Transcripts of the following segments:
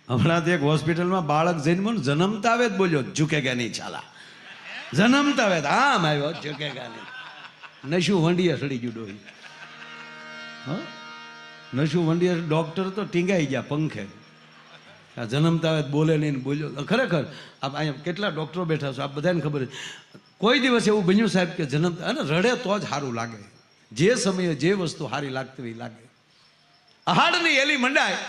હમણાં એક હોસ્પિટલમાં બાળક જન્મ જન્મતા આવે જ બોલ્યો ઝુકેગા નહીં ચાલા, જન્મતા આવે આમ આવ્યો ઝુકેગા નહીં. નશું વંડિયા સડી ગયું ડોહી. નશું વંડિયા ડોક્ટર તો ટીંગાઈ ગયા પંખે. આ જન્મતા આવે બોલે નહીં બોલ્યો. ખરેખર આપ અહીંયા કેટલા ડૉક્ટરો બેઠા છો, આપ બધાને ખબર છે. કોઈ દિવસ એવું બન્યું સાહેબ કે જન્મતા અને રડે તો જ સારું લાગે. જે સમયે જે વસ્તુ સારી લાગતી હોય લાગે. આહાડની એલી મંડાય,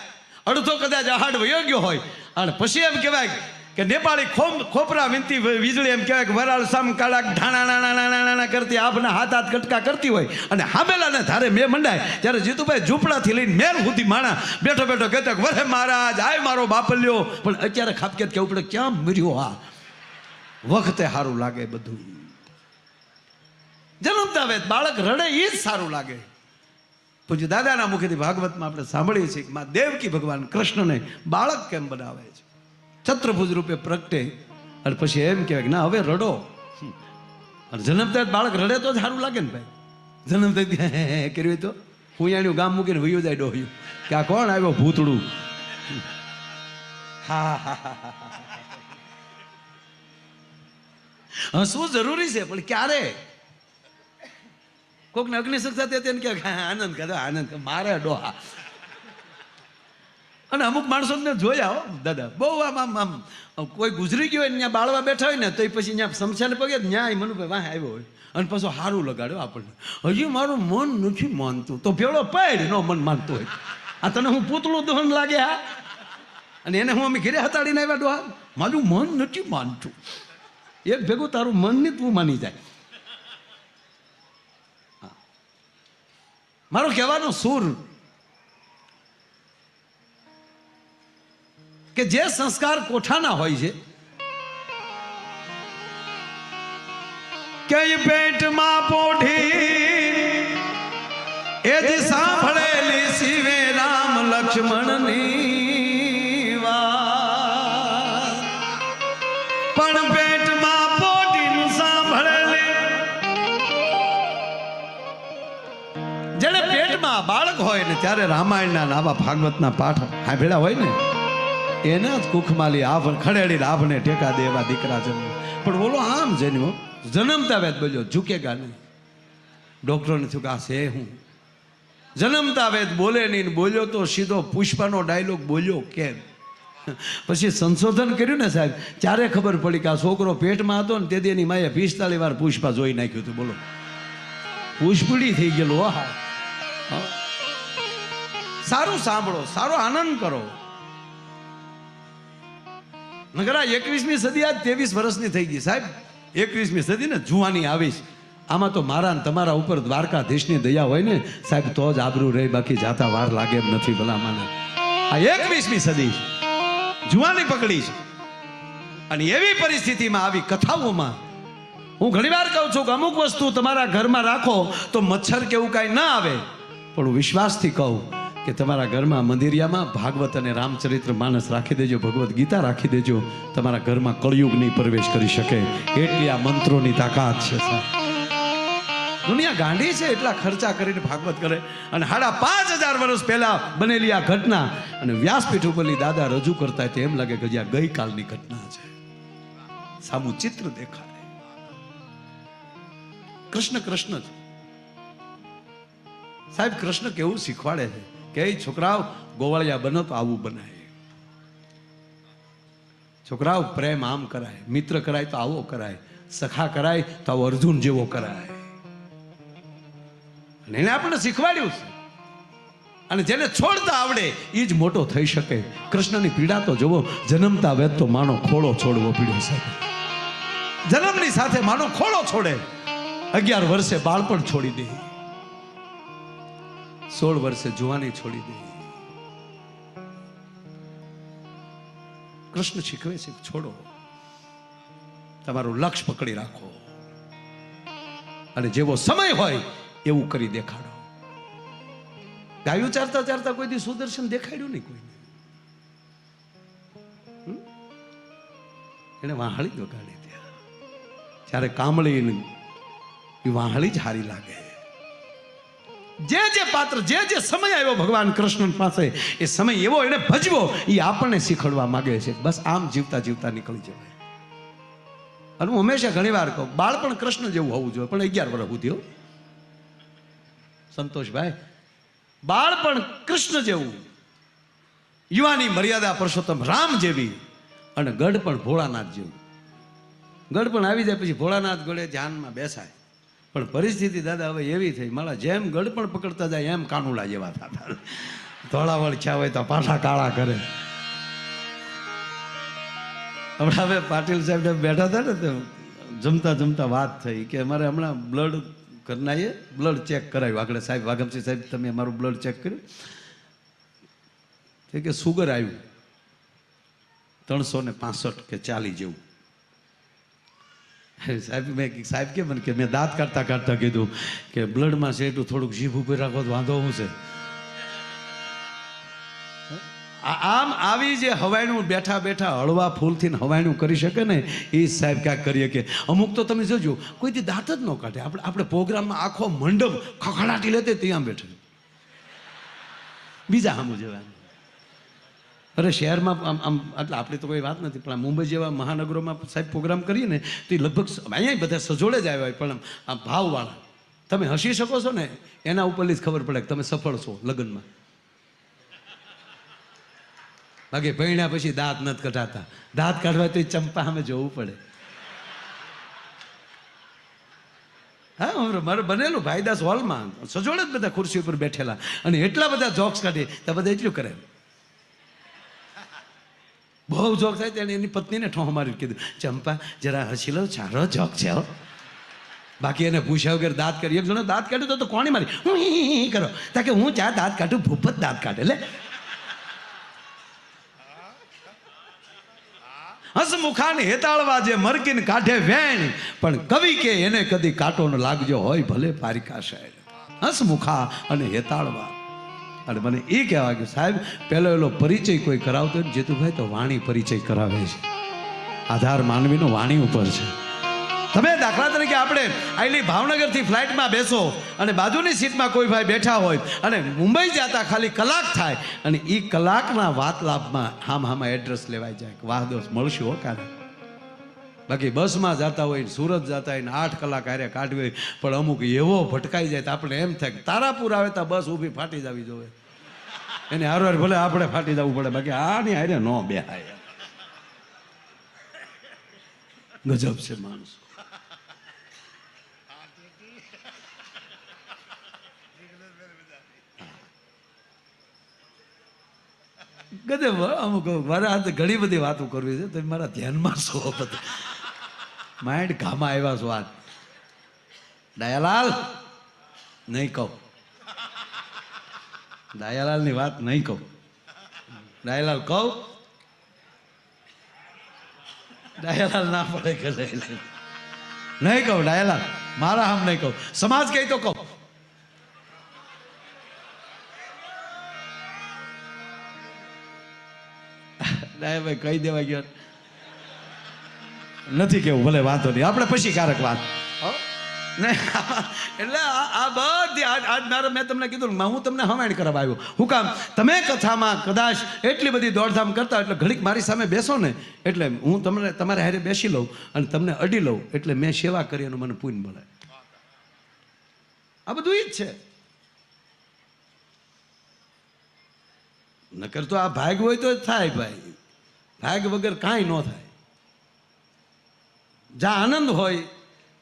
અડધો કદાચ આહાડ વયો ગયો હોય અને પછી એમ કહેવાય કે નેપાળી ખોપરા વિનતી વીજળી એમ કહેવાય કે વરાળ સામ કાળા ઢાણા કરતી આપના હાથ કટકા કરતી હોય અને હામેલાને ધારે મેં મંડાય ત્યારે જીતુભાઈ ઝૂંપડાથી લઈને મેર સુધી માણા બેઠો બેઠો કહેતા વરે મહારાજ આય મારો બાપલ્યો. પણ અત્યારે ખાપકેત કેવું પડે ક્યાં મર્યો આ વખતે સારું લાગે બધું. જન્મતા વેત બાળક રડે એ જ સારું લાગે. પૂજ્ય દાદાના મુખેથી ભાગવતમાં આપણે સાંભળીએ છીએ કે મા દેવકી ભગવાન કૃષ્ણને બાળક કેમ બનાવે છે, છત્રભુજ રૂપે પ્રગટે અને પછી એમ કહેવાય કે ના હવે રડો. અને જન્મતા બાળક રડે તો જ સારું લાગે ને ભાઈ. જન્મતા કર્યું તો હુંયાણ્યું ગામ મૂકીને વયું જાય ડોહ્યું કે આ કોણ આવ્યો ભૂતડું. હા હસવું જરૂરી છે પણ ક્યારે કોકને અગ્નિશક સાથે તેને કે આનંદ કરે આનંદ મારે ડોહા. અને અમુક માણસો ને જોયા હો દાદા બહુ આમ કોઈ ગુજરી ગયો હોય ત્યાં બાળવા બેઠા હોય ને તો પછી ત્યાં સમસ્યાને પગે ન્યાય મનુભાઈ વાહ આવ્યો હોય અને પાછો સારું લગાડ્યો આપણને. હજી મારું મન નથી માનતું તો ભેળો પડ નો મન માનતું હોય. આ તને હું પૂતળું દહન લાગે હા અને એને હું અમે ઘેરે હતાડીને આવ્યા ડોહા મારું મન નથી માનતું. એક ભેગું તારું મન નહીં તું માની જાય. મારો કહેવાનો સુર કે જે સંસ્કાર કોઠાના હોય છે કે પેટમાં પોઢી એ જ સાંભળેલી શિવે રામ લક્ષ્મણની વાત પણ પેટમાં પોઢી સાંભળેલી જેને પેટમાં બાળક હોય ને ત્યારે રામાયણના આવા ભાગવતના પાઠ સાંભળ્યા હોય ને એના જ કુખમાલી આભ ખડેડી આભને ટેકા દેવા દીકરા જન્મ. પણ બોલો આમ જન્મ્યો જન્મતા વેદ બોલ્યો ઝૂકેગા નહીં. ડોક્ટરોને થયું કે આ છે હું. જન્મતા વેદ બોલે નહીં બોલ્યો તો સીધો પુષ્પાનો ડાયલોગ બોલ્યો કેમ. પછી સંશોધન કર્યું ને સાહેબ ત્યારે ખબર પડી કે આ છોકરો પેટમાં હતો ને તેથી એની માએ 45 વાર પુષ્પા જોઈ નાખ્યું હતું. બોલો પુષ્પડી થઈ ગયેલું. હા સારું સાંભળો, સારો આનંદ કરો. નગર 21મી સદી આજ 23 વર્ષની થઈ ગઈ સાહેબ. 21મી સદી ને જુવાની આવીશ. આમાં તો મારા તમારા ઉપર દ્વારકાધીશની દયા હોય ને સાહેબ તો જ આબરૂ રહે, બાકી જાતા વાર લાગે એમ નથી. ભલા માને આ 21મી સદી જુવાની પકડી છે અને એવી પરિસ્થિતિમાં આવી કથાઓમાં હું ઘણીવાર કહું છું કે અમુક વસ્તુ તમારા ઘરમાં રાખો તો મચ્છર કેવું કાંઈ ના આવે. પણ હું વિશ્વાસથી કહું કે તમારા ઘરમાં મંદિરિયામાં ભાગવત અને રામચરિત્ર માનસ રાખી દેજો, ભગવદ્ ગીતા રાખી દેજો. તમારા ઘરમાં કળયુગ નહીં પ્રવેશ કરી શકે એટલી આ મંત્રોની તાકાત છે. દુનિયા ગાંડી છે એટલા ખર્ચા કરીને ભાગવત કરે. અને 5,500 વર્ષ પહેલા બનેલી આ ઘટના અને વ્યાસપીઠ ઉપરની દાદા રજૂ કરતા તો એમ લાગે કે આ ગઈકાલની ઘટના છે. સામું ચિત્ર દેખાય. કૃષ્ણ કૃષ્ણ જ સાહેબ. કૃષ્ણ કેવું શીખવાડે છે કે છોકરાઓ ગોવાળિયા બનો તો આવું બનાય, છોકરાઓ પ્રેમ આમ કરાય, મિત્ર કરાય તો આવો કરાય, સખા કરાય તો આવો અર્જુન જેવો કરાય. અને એને આપણને શીખવાડ્યું છે. અને જેને છોડતા આવડે એ જ મોટો થઈ શકે. કૃષ્ણની પીડા તો જુઓ, જન્મતા વેદ તો માનો ખોળો છોડવો પીડ્યો છે. જન્મની સાથે માનો ખોળો છોડે. 11 વર્ષે બાળપણ છોડી દે, 16 વર્ષે જુવાની છોડી દે. કૃષ્ણ શીખવે છે છોડો, તમારું લક્ષ્ય પકડી રાખો અને જેવો સમય હોય એવું કરી દેખાડો. ગાયું ચારતા ચારતા કોઈ દી સુદર્શન દેખાડ્યું નહીં કોઈને. એને વાહળી વગાડી ત્યાં. ત્યારે કામળી એ વાહળી જ હારી લાગે. જે પાત્ર જે સમય આવ્યો ભગવાન કૃષ્ણ પાસે, એ સમય એવો એને ભજવો, એ આપણને શીખવાડવા માંગે છે. બસ આમ જીવતા જીવતા નીકળી જવાય. અને હું હંમેશા ઘણી વાર કહું, બાળપણ કૃષ્ણ જેવું હોવું જોઈએ, પણ 11 વર્ષ સુધી. સંતોષભાઈ, બાળપણ કૃષ્ણ જેવું, યુવાની મર્યાદા પુરુષોત્તમ રામ જેવી, અને ગઢપણ ભોળાનાથ જેવું. ગઢપણ આવી જાય પછી ભોળાનાથ ગળે ધ્યાનમાં બેસાય. પણ પરિસ્થિતિ દાદા હવે એવી થઈ, મારા જેમ ગઢપણ પકડતા જાય એમ કાનુડા જેવા થતા. ધોળાવળ છ્યા હોય તો પાછા કાળા કરે. હમણાં હવે પાટીલ સાહેબ બેઠા હતા ને, તો જમતા જમતા વાત થઈ કે અમારે હમણાં બ્લડ કરનાઈએ બ્લડ ચેક કરાવ્યું. આગળ સાહેબ વાઘમસિંહ સાહેબ, તમે અમારું બ્લડ ચેક કર્યું? કે સુગર આવ્યું 365 કે 40 જેવું. સાહેબ સાહેબ કે મને કે મેં દાંત કાઢતા કાઢતા કીધું કે બ્લડમાં છે એટલું થોડુંક જીભ ઉપર રાખો તો વાંધો શું છે? આમ આવી જે હવાયણું બેઠા બેઠા હળવા ફૂલથી હવાયણું કરી શકે ને, એ સાહેબ ક્યાંક કરીએ. કે અમુક તો તમે જોજો કોઈથી દાંત જ ન કાઢે. આપણે પ્રોગ્રામમાં આખો મંડપ ખખડાટી લેતે ત્યાં બેઠે, બીજા સામું જવાનું. અરે શહેરમાં આમ એટલે આપણી તો કોઈ વાત નથી, પણ મુંબઈ જેવા મહાનગરોમાં સાહેબ પ્રોગ્રામ કરીએ ને, તો એ લગભગ અહીંયા બધા સજોડે જ આવ્યા હોય, પણ આમ ભાવવાળા. તમે હસી શકો છો ને, એના ઉપરથી જ ખબર પડે કે તમે સફળ છો લગ્નમાં. બાકી પૈણ્યા પછી દાંત નથી કઢાતા. દાંત કાઢવા તો ચંપા સામે જોવું પડે. હા, મારે બનેલું ભાઈદાસ હોલમાં સજોડે જ બધા ખુરશી ઉપર બેઠેલા, અને એટલા બધા જોક્સ કાઢીએ તો બધા એટલું કરે. બહુ જોક થાય તેને એની પત્નીને ઠોહ મારી કીધું, ચંપા જરા હસી લો, સારો જોક છે. બાકી એને પૂછ્યા વગર દાંત કાઢી. એક જણો દાંત કાઢ્યું તો કોણી મારી, હું હી કરો, તાકે હું જ્યાં દાંત કાઢું ભૂપત દાંત કાઢે. લે હસમુખાને હેતાળવા જે મરકીને કાઢે વેણ, પણ કવિ કે એને કદી કાંટો ન લાગજો હોય ભલે પારિકા શાયર. હસમુખા અને હેતાળવા. અને મને એ કહેવા કે સાહેબ પહેલો એલો પરિચય કોઈ કરાવતો હોય ને જેતુભાઈ, તો વાણી પરિચય કરાવે છે. આધાર માનવીનો વાણી ઉપર છે. તમે દાખલા તરીકે આપણે આટલી ભાવનગરથી ફ્લાઇટમાં બેસો અને બાજુની સીટમાં કોઈ ભાઈ બેઠા હોય અને મુંબઈ જતા ખાલી કલાક થાય, અને એ કલાકના વાતલાપમાં હામાં એડ્રેસ લેવાઈ જાય કે વાહ દોસ્ત મળશું હો કાલે. બાકી બસમાં જતા હોય, સુરત જતા હોય ને 8 કલાક હારે કાઢવી હોય, પણ અમુક એવો ભટકાઈ જાય તો આપણે એમ થાય કે તારાપુર આવે તો બસ ઊભી ફાટી જવી જોઈએ. એને હારવાર ભલે આપણે ફાટી જવું પડે, બાકી આની હારે ન બેહાય. ગજબ છે માણસ. ગજબ. અમુક મારે આ ઘણી બધી વાતો કરવી છે, તમે મારા ધ્યાનમાં છો બધું. માઇન્ડ ઘામાં આવ્યા છો. વાત દયાલાલ નહીં કહું, દયાલાલની વાત નહીં કહું. દયાલાલ કહું, દયાલાલ ના પડે કે નહીં કહું. દયાલાલ મારા હમ નહીં કહું, સમાજ કહે તો કહું. ભાઈ કહી દેવા ગયો નથી કેવું, ભલે વાંધો નહીં, આપણે પછી ક્યારેક વાત. એટલે આ બધી આજ મારે મેં તમને કીધું, હું તમને હવાણ કરવા આવ્યો. હું કામ તમે કથામાં કદાચ એટલી બધી દોડધામ કરતા, એટલે ઘડીક મારી સામે બેસો ને, એટલે હું તમને તમારે હારે બેસી લઉં અને તમને અડી લઉં, એટલે મેં સેવા કરી એનું મને પુણ્ય મળે. આ બધું એ જ છે. નકર તો આ ભાગ હોય તો થાય ભાઈ, ભાગ વગર કાંઈ ન થાય. જ્યાં આનંદ હોય,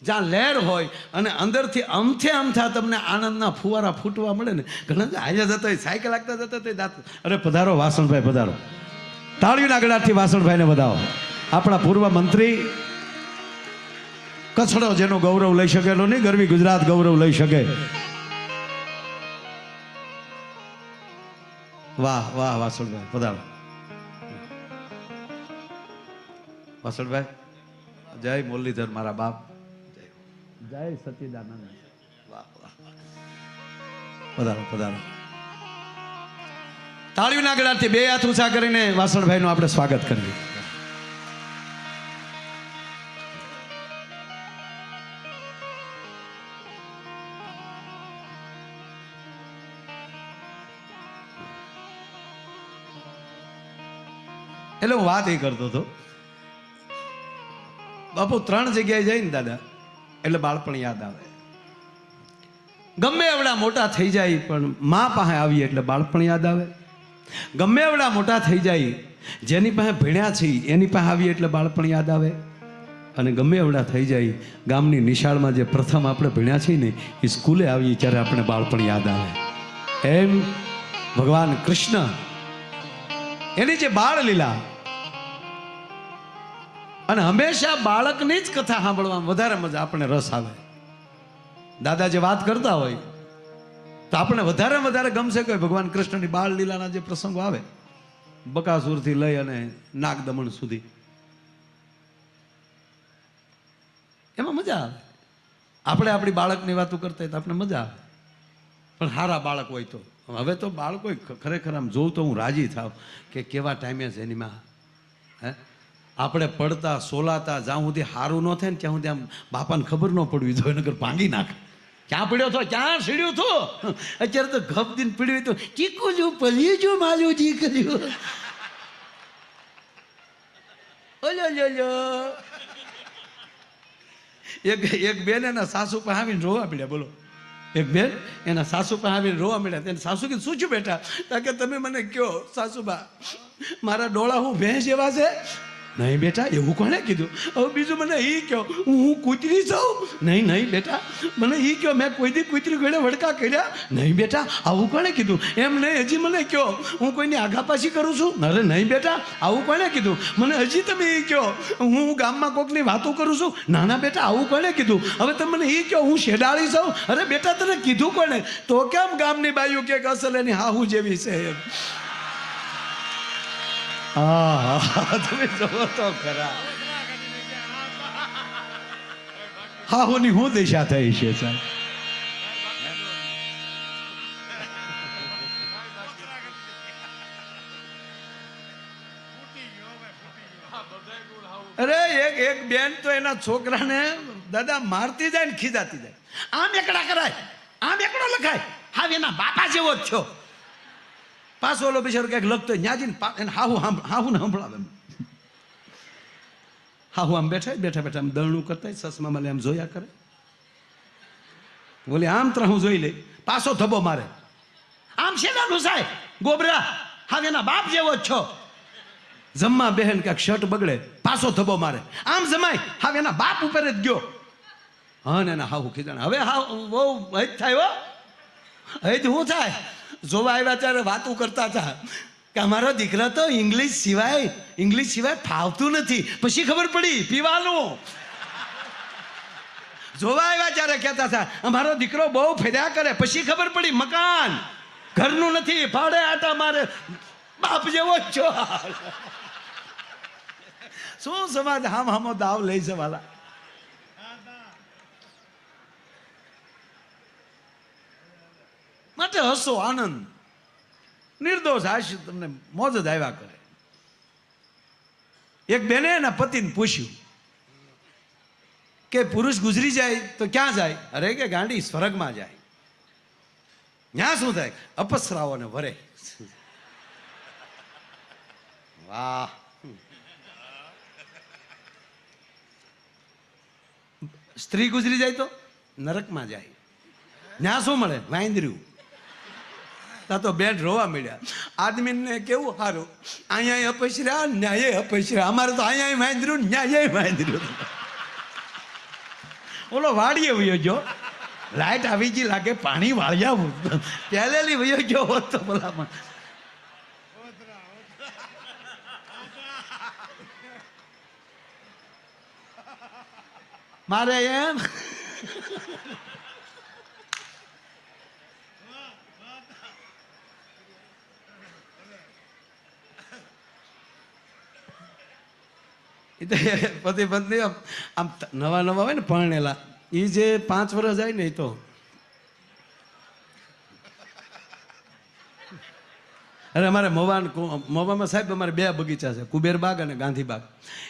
જ્યાં લહેર હોય, અને અંદરથી અમથા તમને આનંદના ફુવારા ફૂટવા મળે ને, ઘણા હાજર જતા હોય, સાયકલ લાગતા જતા હોય દાંત. અરે પધારો વાસણભાઈ, પધારો. તાળીઓના ગળાથી વાસણભાઈને વધાવો. આપણા પૂર્વ મંત્રી, કચ્છનો જેનો ગૌરવ લઈ શકેલો નહીં, ગરવી ગુજરાત ગૌરવ લઈ શકે. વાહ વાહ વાસણભાઈ, પધારો. વાસણભાઈ, જય મુરલીધર મારા બાપ, જય સચિદાનંદ. વાહ વાહ, પધારો પધારો. તાળીઓના ગળાથી 2 હાથ ઊંચા કરીને વાસણભાઈનું આપણે સ્વાગત કરીએ. એટલે હું વાત એ કરતો હતો, બાપુ 3 જગ્યાએ જાય ને દાદા એટલે બાળપણ યાદ આવે. ગમે એવડા મોટા થઈ જાય પણ મા પાસે આવીએ એટલે બાળપણ યાદ આવે. ગમે એવડા મોટા થઈ જાય જેની પાસે ભણ્યા છે એની પાસે આવીએ એટલે બાળપણ યાદ આવે. અને ગમે એવડા થઈ જાય ગામની નિશાળમાં જે પ્રથમ આપણે ભણ્યા છીએ ને એ સ્કૂલે આવીએ ત્યારે આપણે બાળપણ યાદ આવે. એમ ભગવાન કૃષ્ણ એની જે બાળ લીલા, અને હંમેશા બાળકની જ કથા સાંભળવામાં વધારે મજા, આપણને રસ આવે. દાદા જે વાત કરતા હોય તો આપણે વધારે ગમશે કે ભગવાન કૃષ્ણની બાળ લીલાના જે પ્રસંગો આવે, બકાસુરથી લઈ અને નાગદમન સુધી, એમાં મજા આવે. આપણે આપણી બાળકની વાતો કરતા હોય તો આપણે મજા આવે, પણ સારા બાળક હોય તો. હવે તો બાળકો ખરેખર આમ જોઉં તો હું રાજી થાવ કે કેવા ટાઈમે છે એની માં. હે, આપણે પડતા સોલાતા જ્યાં સુધી સારું ન થાય ને ત્યાં સુધી આમ બાપાને ખબર ન પડવી જોઈએ, નકર ભાંગી નાખે. ક્યાં પડ્યો છો, ક્યાં સીડ્યું છો. અત્યારે તો ગપ દિન પીડ્યું તો ચીકું છું પલ્યું છું માલું જી કર્યું. ઓલો એક બેન એના સાસુ પાસે આવીને રોવા પડ્યા. બોલો, એક બેન એના સાસુ પાસે આવીને રોવા મળ્યા. તેને સાસુ કીધું શું છું બેટા? કે તમે મને કહો સાસુબા, મારા ડોળા હું ભેંસ જેવા છે? નહીં બેટા, એવું કોણે કીધું? હવે બીજું મને એ કહો, હું કૂતરી છું? નહીં બેટા, મને એ કહો, મેં કોઈ દી કૂતરી ગળે વડકા કર્યા? નહીં બેટા, આવું કોણે કીધું? એમ નહીં, હજી મને કહો, હું કોઈની આઘાપાછી કરું છું? અરે નહીં બેટા, આવું કોણે કીધું? મને હજી તમે એ કહો, હું ગામમાં કોકની વાતો કરું છું? ના બેટા, આવું કોણે કીધું? હવે તમે મને એ કહો, હું શેડાળી છું? અરે બેટા, તને કીધું કોણે? તો કેમ ગામની બાઈઓ કે અસલ એની હાહુ જેવી છે એમ. તમે જોવો તો ખરા હાહુની હું દિશા થઈ છે સાહેબ. અરે એક બેન તો એના છોકરાને દાદા મારતી જાય ને ખીજાતી જાય. આમ એકડા કરાય, આમ એકડો લખાય, હા એના બાપા જેવો જ છો. પાછો ઓલો બિચારો ક્યાંક લખતો ન્યાજીને હાહુ ને સંભળાવે. હાહુ આમ બેઠા આમ દળનું કરતા સસમા મને આમ જોયા કરે. બોલે આમ હું જોઈ લે, પાછો ધબ્બો મારે. આમ શેના ઘુસાય ગોબરા, હા એના બાપ જેવો જ છો. જમવા બહેન ક્યાંક શર્ટ બગડે, પાછો ધબ્બો મારે. આમ જમાય, હા એના બાપ ઉપર જ ગયો. હા ને એના હાહુ ખીજાણ. હવે હા બહુ હજ થાય હો, હજ શું થાય? જોવા આવ્યા ત્યારે વાતો કરતા હતા કે અમારો દીકરો તો ઇંગ્લિશ સિવાય ફાવતું નથી. પછી ખબર પડી પીવાનું. જોવા આવ્યા ત્યારે કહેતા હતા અમારો દીકરો બહુ ફર્યા કરે. પછી ખબર પડી મકાન ઘરનું નથી, ભાડે આટા મારે. બાપ જેવો જ છો. શું સમાજ હામો દાવ લઈ જવાલા. માટે હસો, આનંદ, નિર્દોષ હાસ્ય, તમને મોજ જ આવ્યા કરે. એક બેને એના પતિને પૂછ્યું કે પુરુષ ગુજરી જાય તો ક્યાં જાય? અરે કે ગાંડી સ્વર્ગમાં જાય. ત્યાં શું થાય? અપસરાઓને વરે. વાહ. સ્ત્રી ગુજરી જાય તો નરકમાં જાય. ત્યાં શું મળે? વાંદર્યું. તો બેન રોવા મળ્યા. આદમીને કેવું સારું, અહીંયા અપસર્યા, ન્યાય અપસર્યા. અમારે તો અહીંયા વાંદર્યું, ન્યાય વાંદર્યું. ઓલો વાડીએ વયો ગયો, લાઈટ આવી ગઈ લાગે, પાણી વાળ્યા પહેલેલી વયો ગયો હોત તો ભલામાં. મારે એમ પતિ પત્ની આમ નવા હોય ને પરણેલા, એ જે 5 વર્ષ જાય ને એ તો અરે અમારે મોવામાં સાહેબ અમારે 2 બગીચા છે, કુબેરબાગ અને ગાંધીબાગ.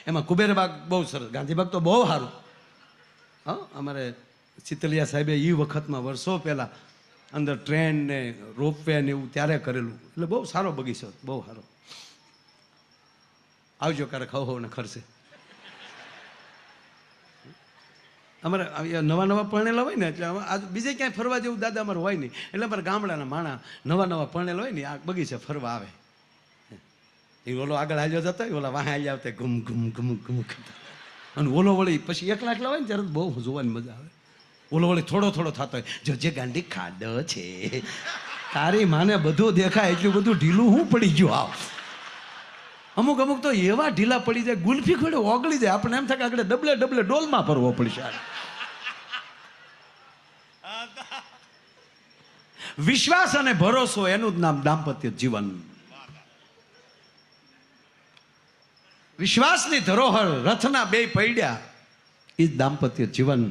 એમાં કુબેરબાગ બહુ સરસ, ગાંધીબાગ તો બહુ સારું. હા, અમારે ચિતલિયા સાહેબે એ વખતમાં વર્ષો પહેલાં અંદર ટ્રેન ને રોપવે ને એવું ત્યારે કરેલું. એટલે બહુ સારો બગીચો, બહુ સારો. આવજો ક્યારેક હવ ને ખરશે. અમારે નવા નવા પરણેલા હોય ને એટલે આજ બીજે ક્યાંય ફરવા જેવું દાદા અમારે હોય નહીં, એટલે અમારે ગામડાના માણા નવા પરણેલા હોય ને આ બગીચે ફરવા આવે. એ ઓલો આગળ હાલ્યો જતો હોય, ઓલા વાહે હાલ્યા આવતા ઘૂમ ઘૂમ ઘૂમ ઘૂમ કરતા, અને ઓલો વળી પછી એકલા હોય ને ત્યારે બહુ જોવાની મજા આવે. ઓલો વળી થોડો થોડો થતો હોય, જો જે ગાંડી ખાડો છે તારી માને બધું દેખાય, એટલું બધું ઢીલું હું પડી ગયું. આવ અમુક તો એવા ઢીલા પડી જાય, ગુલ્ફી ખોડે ઓગળી જાય, આપણે એમ થાય કે આગળ ડબલે ડબલે ડોલમાં ફરવો પડશે. વિશ્વાસ અને ભરોસો એનું જ નામ દાંપત્ય જીવન. વિશ્વાસની ધરોહર રથના બે પૈડ્યા એ જ દાંપત્ય જીવન.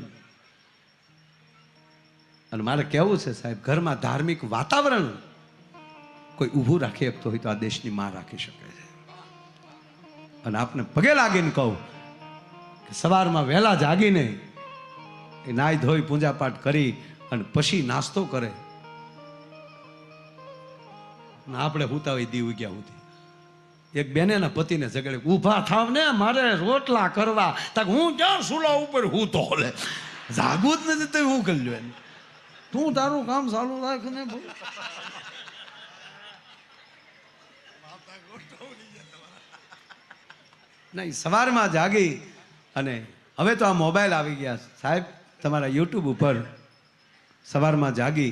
અને મારે કહેવું છે સાહેબ, ઘરમાં ધાર્મિક વાતાવરણ કોઈ ઊભું રાખી શકતો હોય તો આ દેશની માં રાખી શકે છે. અને આપને પગે લાગીને કહું કે સવારમાં વહેલા જાગીને એ નાઈ ધોઈ પૂજા પાઠ કરી અને પછી નાસ્તો કરે, આપણે હુતા હોય દી ઉગ્યા સુધી. એક બેનેના પતિને ઝઘડે, ઊભા થાવ ને મારે રોટલા કરવા, તક હું ક્યાં સુલા ઉપર હું તો લે જાગવું જ નથી તો હું કરી લો એને, તું તારું કામ ચાલુ રાખ ને. નહીં, સવારમાં જાગી અને હવે તો આ મોબાઈલ આવી ગયા સાહેબ, તમારા યુટ્યુબ ઉપર સવારમાં જાગી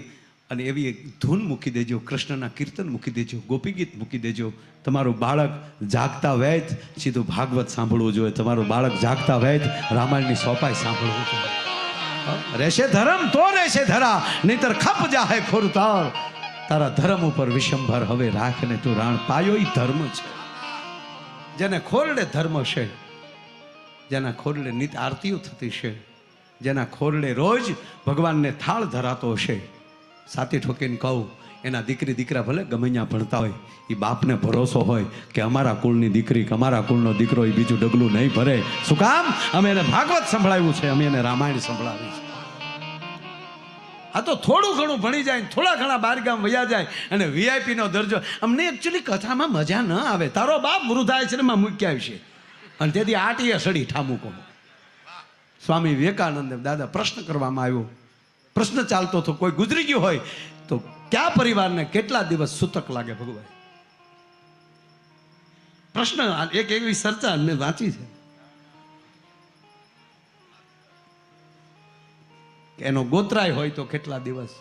અને એવી એક ધૂન મૂકી દેજો, કૃષ્ણના કીર્તન મૂકી દેજો, ગોપી ગીત મૂકી દેજો. તમારું બાળક જાગતા વેત સીધું ભાગવત સાંભળવું જોઈએ, તમારું બાળક જાગતા વેત રામાયણની સોપાઈ સાંભળવું જોઈએ. રહેશે ધર્મ તો રહેશે ધરા, નહીતર ખપ જાહે ખોરતાર. તારા ધર્મ ઉપર વિશંભર હવે રાખને તું રાણ. પાયો ઈ ધર્મ છે. જેને ખોરડે ધર્મ છે, જેના ખોરડે નિત આરતીઓ થતી છે, જેના ખોરડે રોજ ભગવાનને થાળ ધરાતો હશે, સાથી ઠોકીને કહું એના દીકરી દીકરા ભલે ગમે ત્યાં ભણતા હોય, એ બાપને ભરોસો હોય કે અમારા કુળની દીકરી કે અમારા કુળનો દીકરો એ બીજું ડગલું નહીં ભરે. શું કામ? અમે એને ભાગવત સંભળાવ્યું છે, અમે એને રામાયણ સંભળાવી છે. આ તો થોડું ઘણું ભણી જાય, થોડા ઘણા બાર ગામ વયા જાય અને વીઆઈપી નો દરજ્જો. અમને એકચ્યુઅલી કથામાં મજા ન આવે. તારો બાપ વૃદ્ધાશ્રમમાં મૂક્યા આવશે અને તેથી આટીએ સડી ઠામું કહો. સ્વામી વિવેકાનંદ દાદા પ્રશ્ન કરવામાં આવ્યો, પ્રશ્ન ચાલતો હતો, કોઈ ગુજરી ગયું હોય તો કયા પરિવારને કેટલા દિવસ સૂતક લાગે ભગવાન? પ્રશ્ન એક એવી ચર્ચા મેં વાંચી છે કે એનો ગોત્રાય હોય તો કેટલા દિવસ,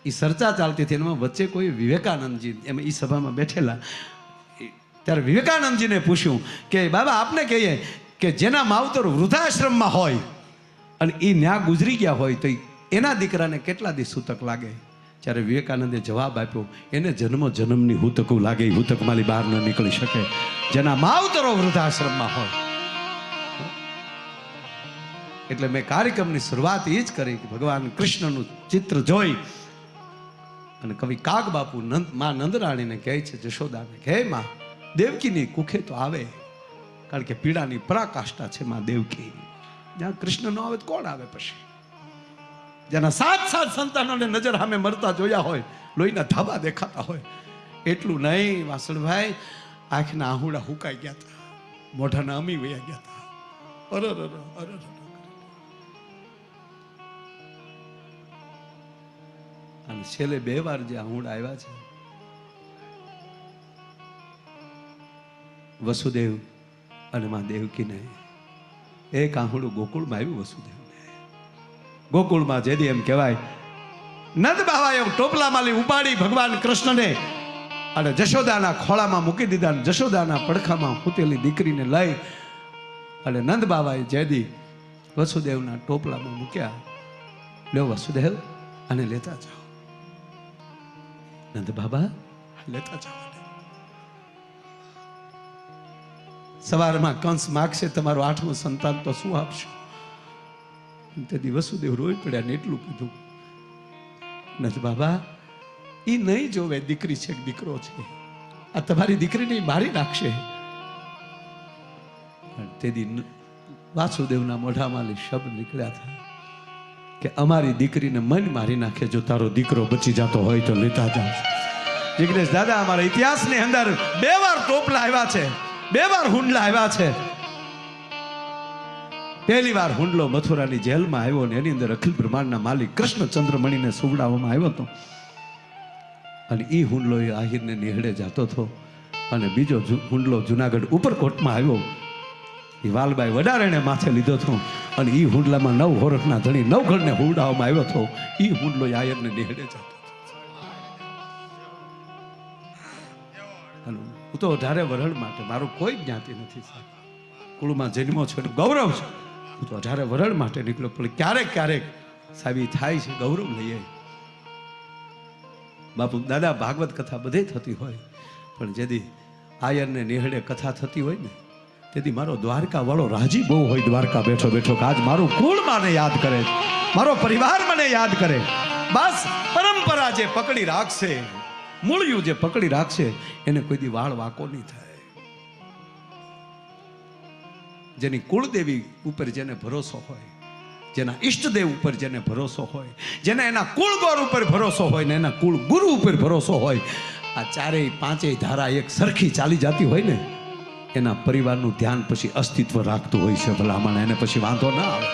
એ ચર્ચા ચાલતી હતી. એમાં વચ્ચે કોઈ વિવેકાનંદજી એમ એ સભામાં બેઠેલા, ત્યારે વિવેકાનંદજીને પૂછ્યું કે બાબા આપને કહીએ કે જેના માવતર વૃદ્ધાશ્રમમાં હોય અને એ ન્યા ગુજરી ગયા હોય તો એના દીકરાને કેટલા દિવસ સૂતક લાગે? ત્યારે વિવેકાનંદે જવાબ આપ્યો, એને જન્મ જન્મની હુતકું લાગે, હુતકમાંથી બહાર ન નીકળી શકે. જેના માવતરો વૃદ્ધાશ્રમમાં હોય. એટલે મેં કાર્યક્રમની શરૂઆત એ જ કરી કે ભગવાન કૃષ્ણનું ચિત્ર જોઈ અને કવિ કાગ બાપુ માં નંદરાણીને કહે છે, જશોદાને કે હે માં, દેવકીની કુખે તો આવે, કારણ કે પીડાની પરાકાષ્ઠા છે માં દેવકી. જ્યાં કૃષ્ણ ન આવે તો કોણ આવે? પછી જેના 7 સંતાનોને નજર સામે મરતા જોયા હોય, લોહીના ધાબા દેખાતા હોય. એટલું નહીં વાસણભાઈ, આંખના આહુડા હુકાઈ ગયા હતા, મોઢાના અમી વયા ગયા હતા. અરર અને છેલ્લે 2 વાર જે આહુડા આવ્યા છે, વસુદેવ અને માં દેવકીને, એક આહુડું ગોકુળમાં આવ્યું વસુદેવને. ગોકુળમાં જેદી એમ કહેવાય, નંદ બાવાએ ટોપલામાં લઈ ઉપાડી ભગવાન કૃષ્ણને અને જશોદાના ખોળામાં મૂકી દીધા. જશોદાના પડખામાં પૂતેલી દીકરીને લઈ અને નંદ બાવાએ જેદી વસુદેવના ટોપલામાં મૂક્યા. લ્યો વસુદેવ, અને લેતા જાઓ. નંદ બાબા લેતા જાઓ. સવારમાં કંસ માગશે તમારું 8મું સંતાન તો શું આપશો? તેથી વસુદેવ રોઈ પડ્યા ને એટલું કીધું, નંદ બાબા, એ નહીં જોવે દીકરી છે કે દીકરો છે, આ તમારી દીકરીને મારી નાખશે. તેથી વાસુદેવના મોઢામાં શબ્દ નીકળ્યા હતા કે અમારી દીકરીને મન મારી નાખે, જો તારો દીકરો બચી જતો હોય તો લેતા જાઓ. જિગ્નેશ દાદા, અમારા ઇતિહાસની અંદર 2 વાર ટોપલા આવ્યા છે. 2 વાર હુંડલા આવ્યા છે. પહેલી વાર હુંડલો મથુરાની જેલમાં આવ્યો ને એની અંદર અખિલ બ્રહ્માંડના માલિક કૃષ્ણચંદ્રમણીને સુવડાવવામાં આવ્યો હતો. અને એ હુંડલો એ આહિરને નિહળે જતો હતો. અને બીજો હુંડલો જુનાગઢ ઉપરકોટમાં આવ્યો, એ વાલબાઈ વડારેને માથે લીધો હતો. અને એ હુંડલામાં 9 હોરખના ધણી 9 ઘરને હુંડાવવામાં આવ્યો હતો. એ હુંડલો આહિરને નિહળે જતો. હું તો 18 વર્ષ માટે, મારું કોઈ જ્ઞાતિ નથી સાહેબ, કુળમાં જન્મો છે ગૌરવ છે. હું તો 18 વર્ષ માટે નીકળ્યો, પણ ક્યારેક ક્યારેક સાહેબ એ થાય છે, ગૌરવ લઈએ. બાપુ દાદા ભાગવત કથા બધે થતી હોય, પણ જેથી આયરને નિહળે કથા થતી હોય ને, તેથી મારો દ્વારકા વાળો રાજી બહુ હોય દ્વારકા બેઠો બેઠો કે આજ મારું કુળ મને યાદ કરે, મારો પરિવાર મને યાદ કરે. બસ પરંપરા જે પકડી રાખશે, મૂળિયું જે પકડી રાખશે, એને કોઈ દી વાળ વાકો નહીં થાય. જેની કુળદેવી ઉપર જેને ભરોસો હોય, જેના ઈષ્ટદેવ ઉપર જેને ભરોસો હોય, જેને એના કુળગોર ઉપર ભરોસો હોય ને એના કુળ ગુરુ ઉપર ભરોસો હોય, આ 4-5 ધારા એક સરખી ચાલી જતી હોય ને, એના પરિવારનું ધ્યાન પછી અસ્તિત્વ રાખતું હોય છે. ભલામણ એને પછી વાંધો ના આવે.